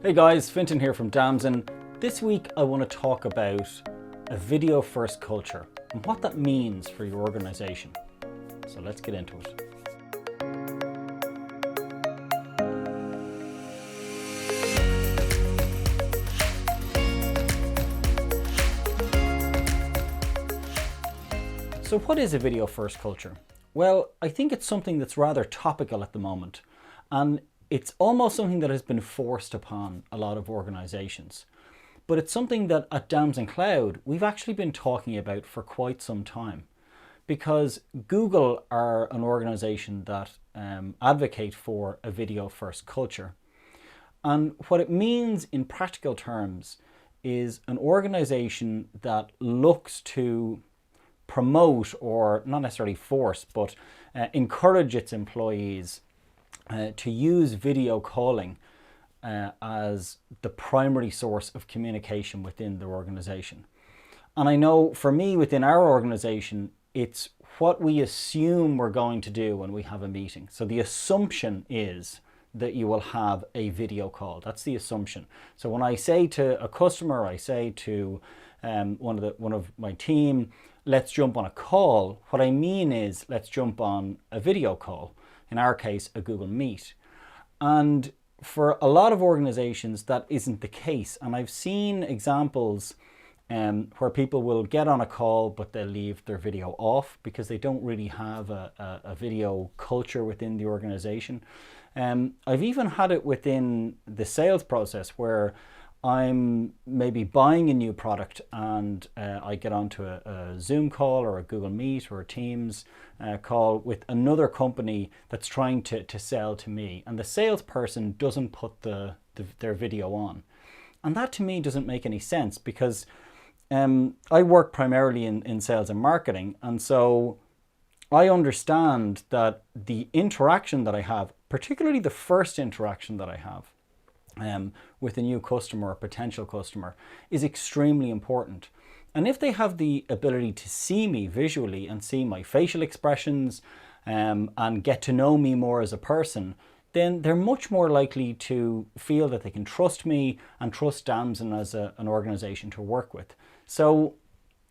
Hey guys, Fintan here from Damson. This week I want to talk about a video first culture and what that means for your organization. So let's get into it. So what is a video first culture? Well, I think it's something that's rather topical at the moment, and it's almost something that has been forced upon a lot of organizations. But it's something that at Damson Cloud, we've actually been talking about for quite some time, because Google are an organization that advocate for a video first culture. And what it means in practical terms is an organization that looks to promote, or not necessarily force, but encourage its employees to use video calling as the primary source of communication within their organization. And I know for me, within our organization, it's what we assume we're going to do when we have a meeting. So the assumption is that you will have a video call. That's the assumption. So when I say to a customer, I say to one of my team, let's jump on a call, what I mean is let's jump on a video call. In our case, a Google Meet. And for a lot of organizations, that isn't the case. And I've seen examples where people will get on a call, but they'll leave their video off because they don't really have a video culture within the organization. I've even had it within the sales process where I'm maybe buying a new product and I get onto a Zoom call or a Google Meet or a Teams call with another company that's trying to sell to me, and the salesperson doesn't put their video on. And that to me doesn't make any sense, because I work primarily in sales and marketing, and so I understand that the interaction that I have, particularly the first interaction that I have, with a new customer or potential customer, is extremely important. And if they have the ability to see me visually and see my facial expressions and get to know me more as a person, then they're much more likely to feel that they can trust me and trust Damson as an organization to work with. So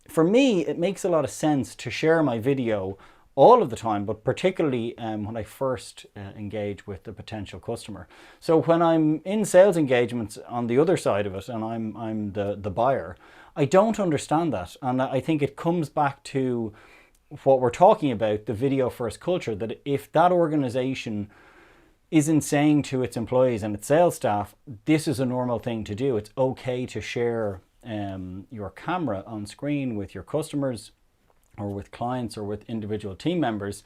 for me, it makes a lot of sense to share my video all of the time, but particularly when I first engage with the potential customer. So when I'm in sales engagements on the other side of it and I'm the buyer, I don't understand that. And I think it comes back to what we're talking about, the video first culture, that if that organization isn't saying to its employees and its sales staff, this is a normal thing to do, it's okay to share your camera on screen with your customers or with clients or with individual team members,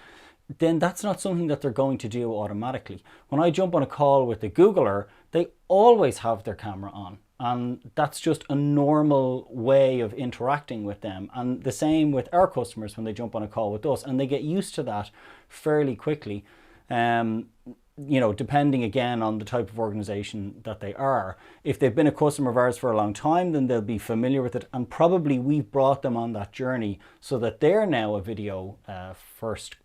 then that's not something that they're going to do automatically. When I jump on a call with a Googler, they always have their camera on, and that's just a normal way of interacting with them. And the same with our customers when they jump on a call with us, and they get used to that fairly quickly. You know, depending again on the type of organization that they are. If they've been a customer of ours for a long time, then they'll be familiar with it, and probably we've brought them on that journey so that they're now a video first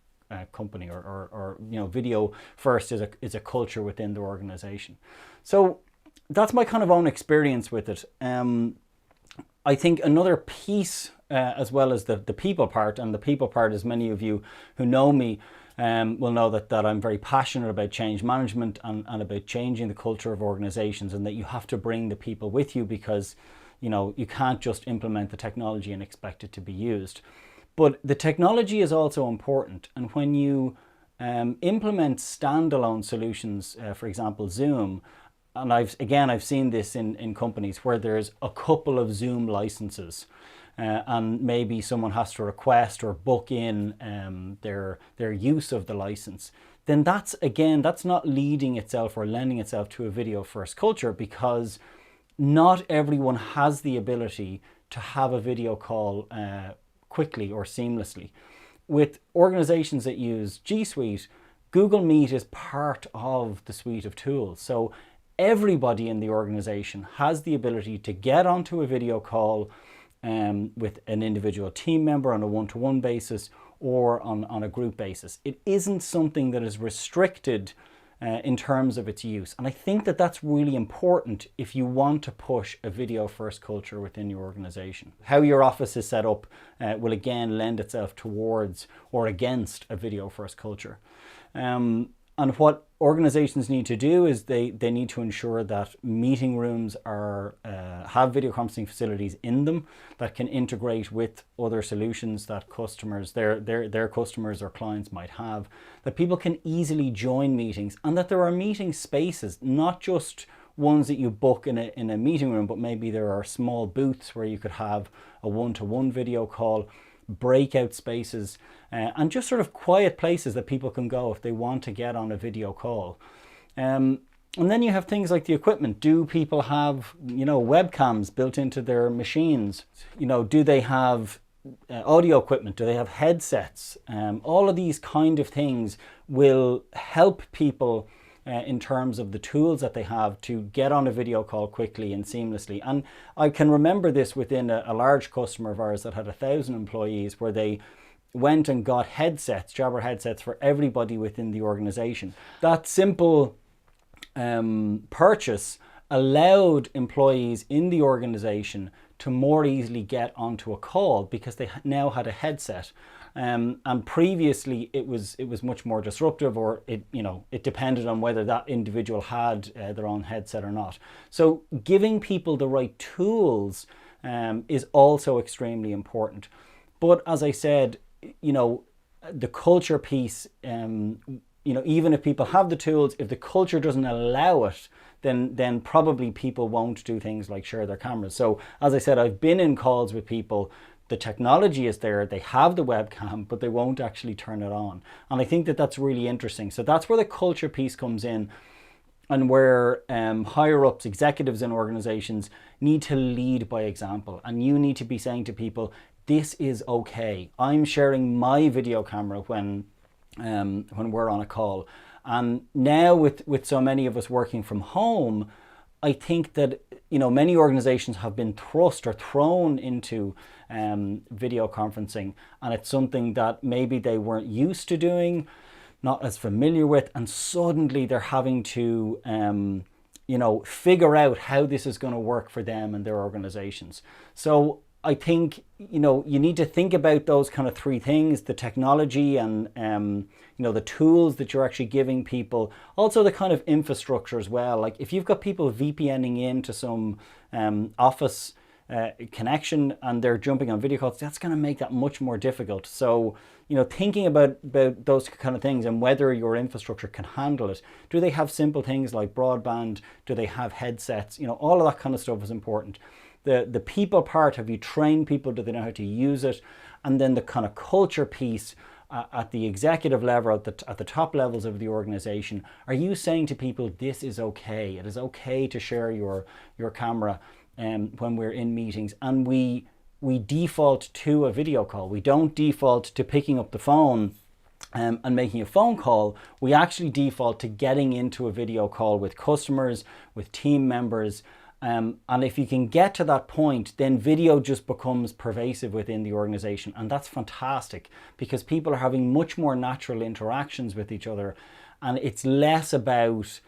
company, or you know, video first is a culture within the organization. So that's my kind of own experience with it. I think another piece, as well as the people part, and the people part, as many of you who know me will know that I'm very passionate about change management and about changing the culture of organizations, and that you have to bring the people with you, because you know, you can't just implement the technology and expect it to be used. But the technology is also important, and when you implement standalone solutions, for example Zoom, and I've seen this in companies where there's a couple of Zoom licenses, and maybe someone has to request or book in their use of the license, then that's not leading itself or lending itself to a video first culture, because not everyone has the ability to have a video call quickly or seamlessly. With organizations that use G Suite, Google Meet is part of the suite of tools. So everybody in the organization has the ability to get onto a video call with an individual team member on a one-to-one basis or on a group basis. It isn't something that is restricted in terms of its use. And I think that that's really important if you want to push a video first culture within your organization. How your office is set up will again lend itself towards or against a video first culture. And what organizations need to do is they need to ensure that meeting rooms have video conferencing facilities in them that can integrate with other solutions that customers, their customers or clients might have, that people can easily join meetings, and that there are meeting spaces, not just ones that you book in a meeting room, but maybe there are small booths where you could have a one-to-one video call, breakout spaces, and just sort of quiet places that people can go if they want to get on a video call. And then you have things like the equipment. Do people have, webcams built into their machines? Do they have audio equipment? Do they have headsets? All of these kind of things will help people in terms of the tools that they have to get on a video call quickly and seamlessly. And I can remember this within a large customer of ours that had 1,000 employees, where they went and got headsets, Jabra headsets, for everybody within the organization. That simple purchase allowed employees in the organization to more easily get onto a call because they now had a headset. And previously it was much more disruptive, or it depended on whether that individual had their own headset or not. So giving people the right tools is also extremely important. But as I said, the culture piece, even if people have the tools, if the culture doesn't allow it, then probably people won't do things like share their cameras. So as I said, I've been in calls with people. The technology is there, they have the webcam, but they won't actually turn it on. And I think that that's really interesting. So that's where the culture piece comes in, and where higher ups, executives in organizations need to lead by example. And you need to be saying to people, this is okay. I'm sharing my video camera when we're on a call. And now with so many of us working from home, I think that many organizations have been thrust or thrown into video conferencing, and it's something that maybe they weren't used to doing, not as familiar with, and suddenly they're having to figure out how this is going to work for them and their organizations. So I think you need to think about those kind of three things: the technology and the tools that you're actually giving people, also the kind of infrastructure as well. Like if you've got people VPNing into some office connection and they're jumping on video calls, that's going to make that much more difficult. So thinking about those kind of things and whether your infrastructure can handle it. Do they have simple things like broadband? Do they have headsets? All of that kind of stuff is important. The people part, have you trained people? Do they know how to use it? And then the kind of culture piece at the executive level, at the top levels of the organization. Are you saying to people, this is okay? It is okay to share your camera when we're in meetings, and we default to a video call. We don't default to picking up the phone and making a phone call. We actually default to getting into a video call with customers, with team members. And if you can get to that point, then video just becomes pervasive within the organization. And that's fantastic, because people are having much more natural interactions with each other. And it's less about,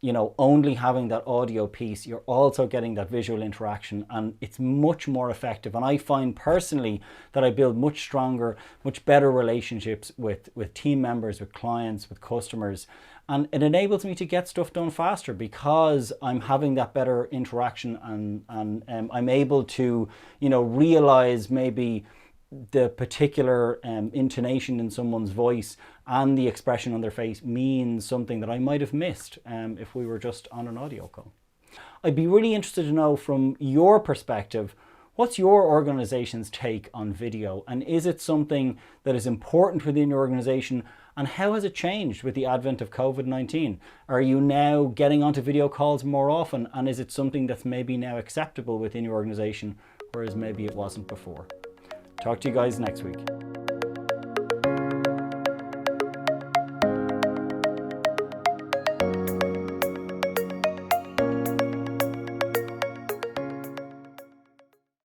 only having that audio piece. You're also getting that visual interaction, and it's much more effective. And I find personally that I build much stronger, much better relationships with team members, with clients, with customers. And it enables me to get stuff done faster because I'm having that better interaction, and I'm able to, realize maybe the particular intonation in someone's voice and the expression on their face means something that I might have missed if we were just on an audio call. I'd be really interested to know from your perspective, what's your organization's take on video? And is it something that is important within your organization? And how has it changed with the advent of COVID-19? Are you now getting onto video calls more often? And is it something that's maybe now acceptable within your organization, whereas maybe it wasn't before? Talk to you guys next week.